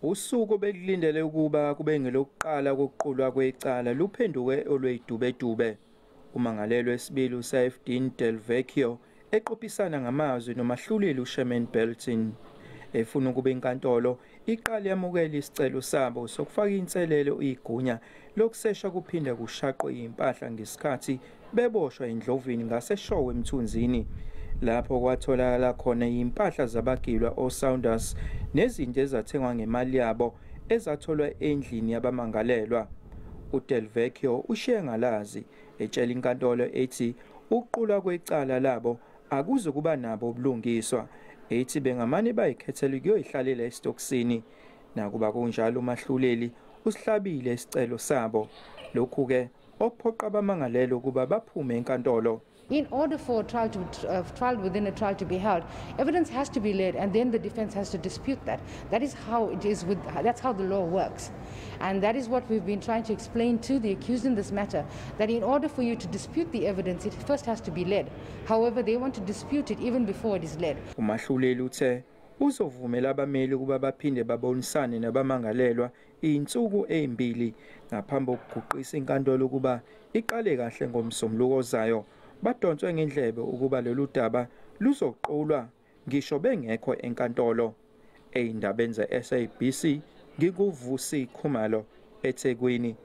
Usuku bekulindele ukuba kube ngelokuqala kokuqulwa kwecala luphenduke olwedubedube. Umangalelwe wesibili uSafedine Del Vecchio eqophisana ngamazwi nomahluleli uSherman Belton efuna ukuba inkantolo iqale yamukela isicelo sabo sokufaka inselele igunya lokusesha kuphinda kushaqwe impahla ngesikhathi beboshwa endlovini ngaseshowe emthunzini lapho kwatholakala khona impahla zabagilwa oSaunders nezinto ezathengwa ngemali yabo ezatholwa endlini yabamangalelwa. uDel Vecchio ushiye ngalazi etshela inkantolo ethi ukuqulwa kwecala labo akuze kuba nabo ubulungiswa ethi bengamane bayikhethela kuyoyihlalela esitokisini nakuba kunjalo umahluleli usihlabile isicelo sabo lokhu ke okuphoqa abamangalelwa ukuba baphume enkantolo. In order for a trial within a trial to be held, evidence has to be laid, and then the defense has to dispute that. That is how it is. That's how the law works, and that is what we've been trying to explain to the accused in this matter. That in order for you to dispute the evidence, it first has to be led. However, they want to dispute it even before it is led. Umahluleli uthe uzovumela abameli ukuba baphinde babonisane nabamangalelwa insuku ezimbili ngaphambi kokuguqisa inkantolo ukuba iqale kahle ngomsombuluko ozayo. Badonswe ngendlebe ukuba lolu daba luzoqulwa ngisho bengekho enkantolo. Eyindabeni ze SABC ngikuvusi Khumalo eThekwini.